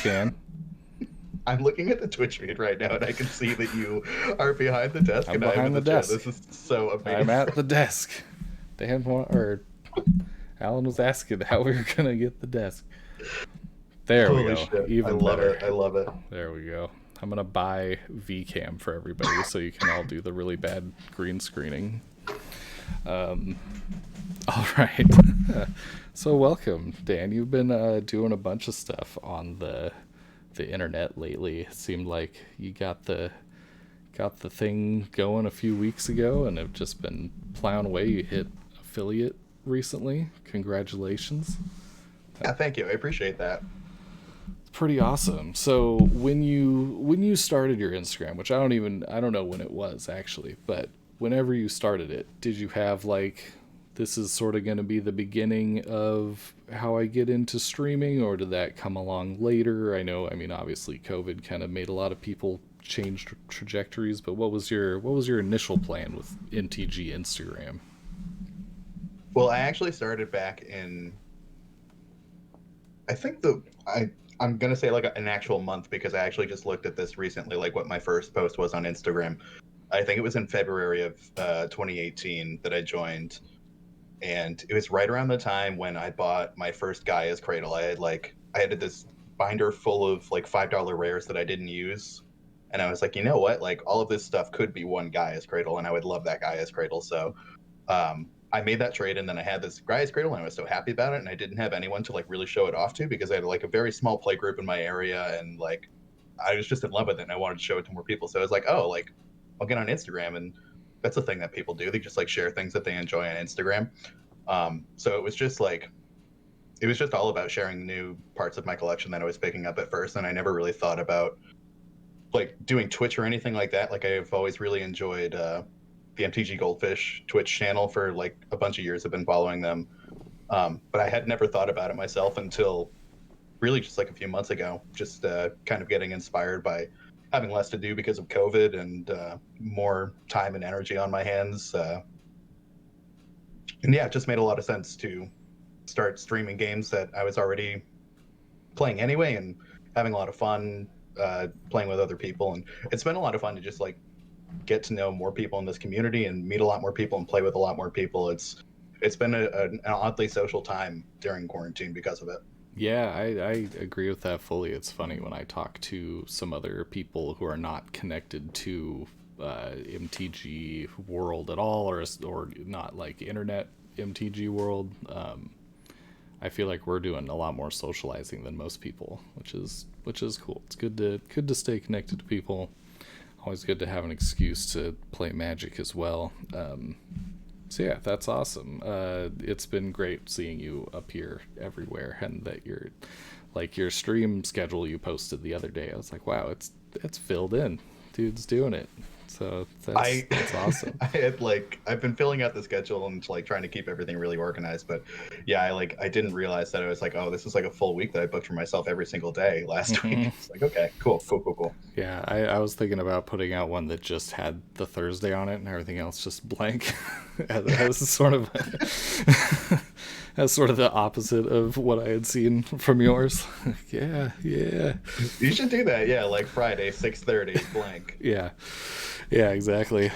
can. I'm looking at the Twitch feed right now, and I can see that you are behind the desk, I'm and I am behind in the the chair. desk. This is so I'm amazing. at the desk. Alan was asking how we were gonna get the desk. There we Holy go. shit! I Even love better. it. I love it. There we go. I'm gonna buy VCam for everybody so you can all do the really bad green screening. All right. So welcome, Dan. You've been doing a bunch of stuff on the internet lately. It seemed like you got the thing going a few weeks ago, and have just been plowing away. You hit affiliate recently. Congratulations. Yeah, thank you. I appreciate that. Pretty awesome. So when you started your Instagram, which I don't know when it was actually, but whenever you started it, did you have like, this is sort of going to be the beginning of how I get into streaming, or did that come along later? I mean, obviously COVID kind of made a lot of people change trajectories, but what was your initial plan with MTG Instagram? Well, I actually started back in. I think the I I'm gonna say like an actual month because I actually just looked at this recently, like what my first post was on Instagram. I think it was in February of 2018 that I joined, and it was right around the time when I bought my first Gaia's Cradle. I had this binder full of like $5 rares that I didn't use, and I was like, you know what, like all of this stuff could be one Gaia's Cradle, and I would love that Gaia's Cradle. So I made that trade, and then I had this Gaia's Cradle, and I was so happy about it, and I didn't have anyone to like really show it off to because I had like a very small play group in my area, and like I was just in love with it, and I wanted to show it to more people. So I was like, oh, like I'll get on Instagram, and that's the thing that people do. They just like share things that they enjoy on Instagram. So it was just all about sharing new parts of my collection that I was picking up at first, and I never really thought about like doing Twitch or anything like that. Like I've always really enjoyed the MTG Goldfish Twitch channel for like a bunch of years. I've been following them, but I had never thought about it myself until really just like a few months ago. Just kind of getting inspired by having less to do because of COVID and more time and energy on my hands. And yeah, it just made a lot of sense to start streaming games that I was already playing anyway and having a lot of fun playing with other people. And it's been a lot of fun to just like get to know more people in this community and meet a lot more people and play with a lot more people. It's been an oddly social time during quarantine because of it. Yeah, I agree with that fully. It's funny when I talk to some other people who are not connected to MTG world at all, or not like internet MTG world. I feel like we're doing a lot more socializing than most people, which is cool. It's good to stay connected to people. Always good to have an excuse to play Magic as well. So yeah, that's awesome. It's been great seeing you appear everywhere, and that your stream schedule you posted the other day. I was like, wow, it's filled in. Dude's doing it. So that's I that's awesome. I had like I've been filling out the schedule and like trying to keep everything really organized, but yeah, I didn't realize that I was like, oh, this is like a full week that I booked for myself every single day last week. It's like, okay, cool. Yeah, I was thinking about putting out one that just had the Thursday on it and everything else just blank. as sort of as sort of the opposite of what I had seen from yours. Yeah, You should do that. Yeah, like Friday, 6:30, blank. yeah, yeah, exactly.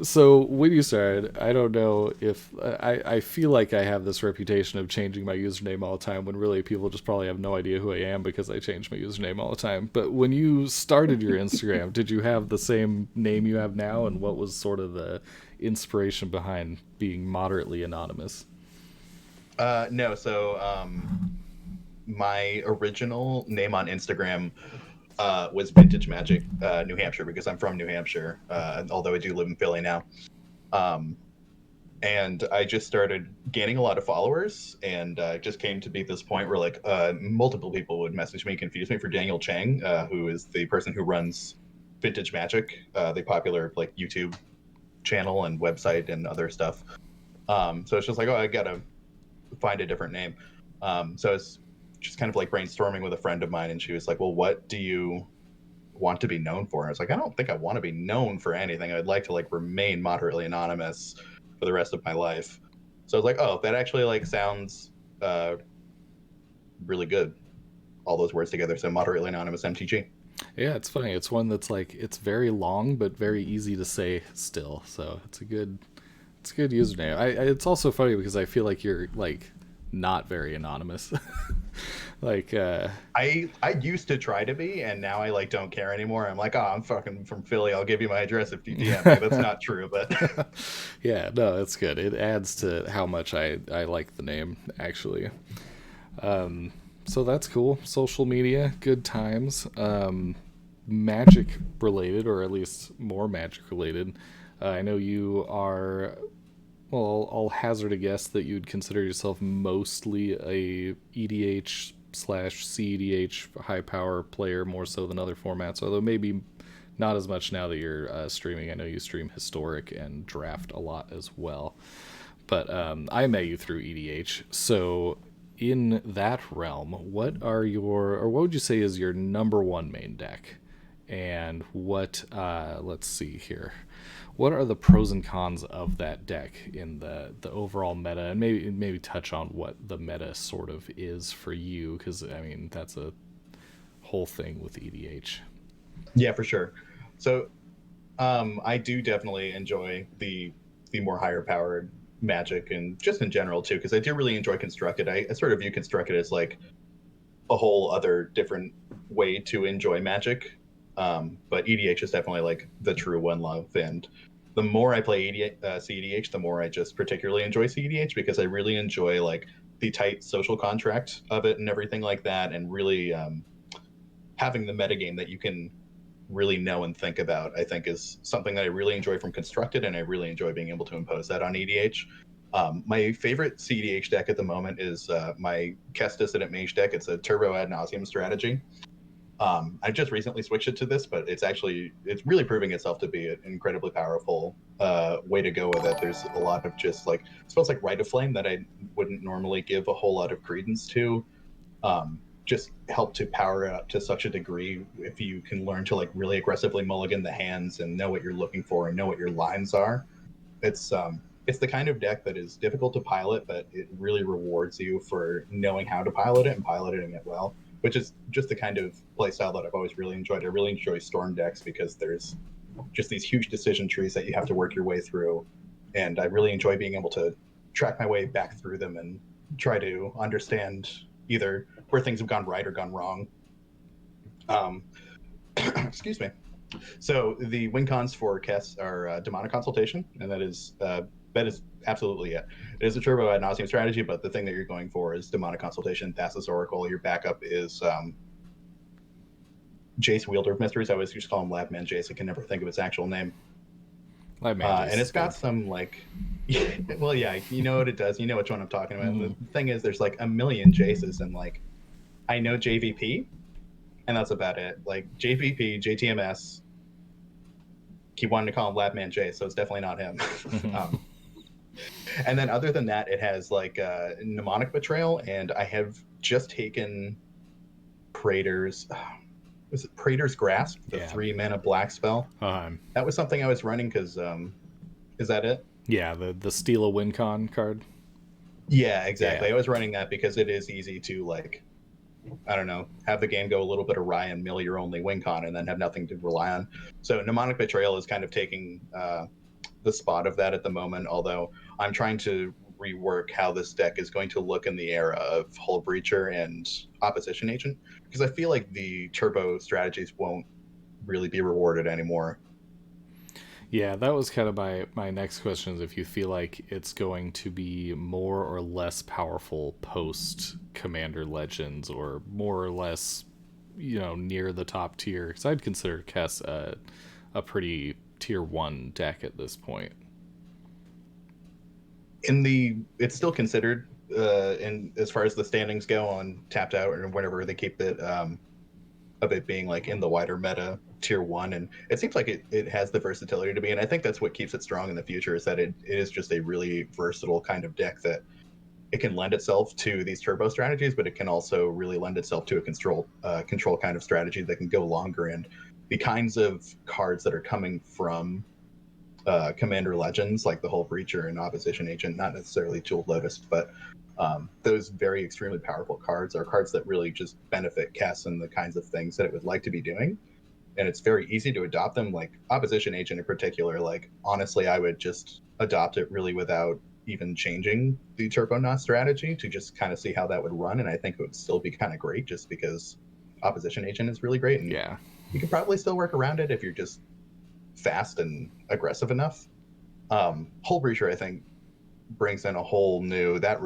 So when you started, I don't know if I feel like I have this reputation of changing my username all the time, when really people just probably have no idea who I am because I change my username all the time. But when you started your Instagram, did you have the same name you have now, and what was sort of the inspiration behind being moderately anonymous? No, so my original name on Instagram was Vintage Magic New Hampshire because I'm from New Hampshire, although I do live in Philly now. Um, and I just started gaining a lot of followers, and it just came to be this point where like multiple people would message me, confuse me for Daniel Chang, who is the person who runs Vintage Magic, the popular like YouTube channel and website and other stuff. So it's just like, oh, I gotta find a different name. So it's just kind of like brainstorming with a friend of mine, and she was like, well, what do you want to be known for? And I was like, I don't think I want to be known for anything. I'd like to like remain moderately anonymous for the rest of my life. So I was like, oh, that actually like sounds uh, really good. all those words together. So moderately anonymous MTG. Yeah, it's funny. It's one that's like it's very long but very easy to say still. So it's a good username. It's also funny because I feel like you're like not very anonymous. like I used to try to be, and now I like don't care anymore. I'm like, oh, I'm fucking from Philly. I'll give you my address if you DM me. That's not true, but yeah, no, it's good. It adds to how much I like the name actually. So that's cool. Social media, good times. Magic related, or at least more magic related. I know you are. Well, I'll hazard a guess that you'd consider yourself mostly a EDH slash CEDH high power player more so than other formats, although maybe not as much now that you're streaming. I know you stream Historic and Draft a lot as well. But I met you through EDH. So, in that realm, what are your, or what would you say is your number one main deck? And what, let's see here. What are the pros and cons of that deck in the overall meta, and maybe touch on what the meta sort of is for you, because I mean that's a whole thing with EDH. yeah, for sure. So I do definitely enjoy the more higher powered magic and just in general too, because I do really enjoy constructed. I sort of view constructed as like a whole other different way to enjoy magic. But EDH is definitely like the true one love. And the more I play CEDH, the more I just particularly enjoy CEDH because I really enjoy like the tight social contract of it and everything like that, and really having the metagame that you can really know and think about, I think is something that I really enjoy from Constructed, and I really enjoy being able to impose that on EDH. My favorite CEDH deck at the moment is my Kest Dissident Mage deck. It's a turbo ad nauseum strategy. I just recently switched it to this, but it's really proving itself to be an incredibly powerful way to go with it. There's a lot of just like spells like Rite of Flame that I wouldn't normally give a whole lot of credence to. Just help to power up to such a degree if you can learn to like really aggressively mulligan the hands and know what you're looking for and know what your lines are. It's the kind of deck that is difficult to pilot, but it really rewards you for knowing how to pilot it and piloting it well, which is just the kind of play style that I've always really enjoyed. I really enjoy storm decks because there's just these huge decision trees that you have to work your way through, and I really enjoy being able to track my way back through them and try to understand either where things have gone right or gone wrong. Um, excuse me. So the win cons for Kess are demonic consultation, and that is absolutely it. It is a turbo ad nauseum strategy, but the thing that you're going for is demonic consultation. Thassa's Oracle. Your backup is Jace, Wielder of Mysteries. I always just call him Labman Jace. I can never think of his actual name. Live Mage And is it's got good. some like, well, yeah, you know what it does. You know which one I'm talking about. Mm-hmm. The thing is, there's like a million Jaces, and like I know JVP, and that's about it. Like JVP, JTMS. He wanted to call him Labman Jace, so it's definitely not him. um, and then other than that, it has like mnemonic betrayal, and I have just taken Praetor's. Was it Praetor's Grasp, the Yeah. 3 mana black spell? Um, That was something I was running because is that it? yeah, the Steal a Win Con card. Yeah, Yeah. exactly. I was running that because it is easy to like, I don't know, have the game go a little bit awry and mill your only win con and then have nothing to rely on. So mnemonic betrayal is kind of taking the spot of that at the moment, although I'm trying to rework how this deck is going to look in the era of Hull Breacher and Opposition Agent, because I feel like the turbo strategies won't really be rewarded anymore. Yeah, that was kind of my next question is if you feel like it's going to be more or less powerful post Commander Legends or more or less, near the top tier. Because I'd consider Kess a pretty tier 1 deck at this point. It's still considered in as far as the standings go on Tapped Out or whenever they keep it of it being like in the wider meta tier 1, and it seems like it has the versatility to be, and I think that's what keeps it strong in the future is that it is just a really versatile kind of deck that it can lend itself to these turbo strategies, but it can also really lend itself to a control kind of strategy that can go longer, and the kinds of cards that are coming from Commander Legends, like the Hull Breacher and Opposition Agent, not necessarily Jeweled Lotus, but Those very extremely powerful cards are cards that really just benefit Kess and the kinds of things that it would like to be doing. And it's very easy to adopt them. Like Opposition Agent in particular, like honestly, I would just adopt it really without even changing the Turbonaut strategy to just kind of see how that would run. And I think it would still be kind of great just because Opposition Agent is really great. And Yeah. you can probably still work around it if you're just fast and aggressive enough. Hull Breacher, I think, brings in a whole new that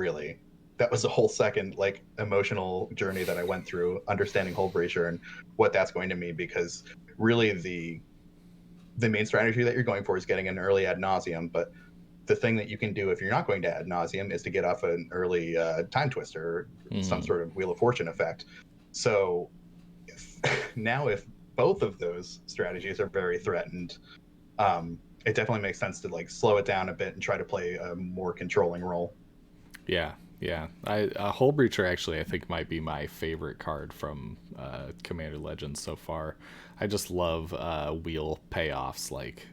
was a whole second like emotional journey that I went through understanding Hull Breacher and what that's going to mean, because really the main strategy that you're going for is getting an early ad nauseum, but the thing that you can do if you're not going to ad nauseum is to get off an early time twister or some sort of Wheel of Fortune effect. So now if both of those strategies are very threatened, it definitely makes sense to like slow it down a bit and try to play a more controlling role. Yeah, yeah. Hull Breacher actually I think might be my favorite card from Commander Legends so far. I just love wheel payoffs like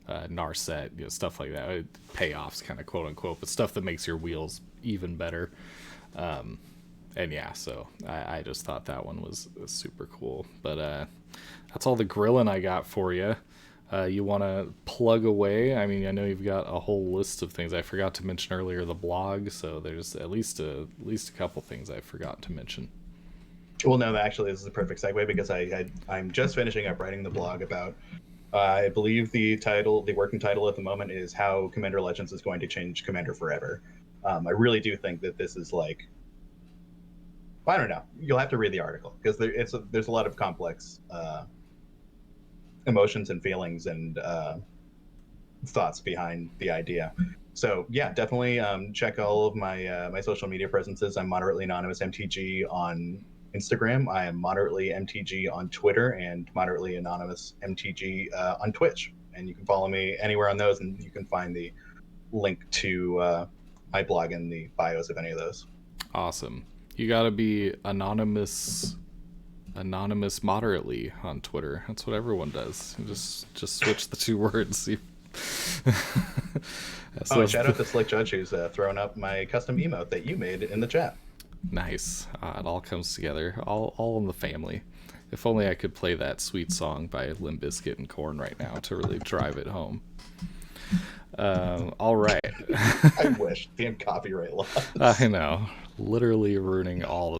Narset, stuff like that. Payoffs, kind of quote unquote, but stuff that makes your wheels even better. And yeah, so I just thought that one was super cool. But that's all the grilling I got for you. You want to plug away? I mean, I know you've got a whole list of things. I forgot to mention earlier the blog, so there's at least a couple things I forgot to mention. Well, no, actually, this is a perfect segue because I'm just finishing up writing the blog about. I believe the working title at the moment is "How Commander Legends is Going to Change Commander Forever." I really do think that this is like, I don't know. You'll have to read the article because there's a lot of complex emotions and feelings and thoughts behind the idea. So yeah, definitely check all of my social media presences. I'm Moderately Anonymous MTG on Instagram. I am Moderately MTG on Twitter and Moderately Anonymous MTG on Twitch. And you can follow me anywhere on those, and you can find the link to my blog in the bios of any of those. Awesome. You gotta be anonymous moderately on Twitter. That's what everyone does. You just switch the two words. Oh, and shout out to Slick Judge who's thrown up my custom emote that you made in the chat. Nice. It all comes together. All in the family. If only I could play that sweet song by Limp Bizkit and Korn right now to really drive it home. All right. I wish. Damn copyright laws. I know. Literally ruining all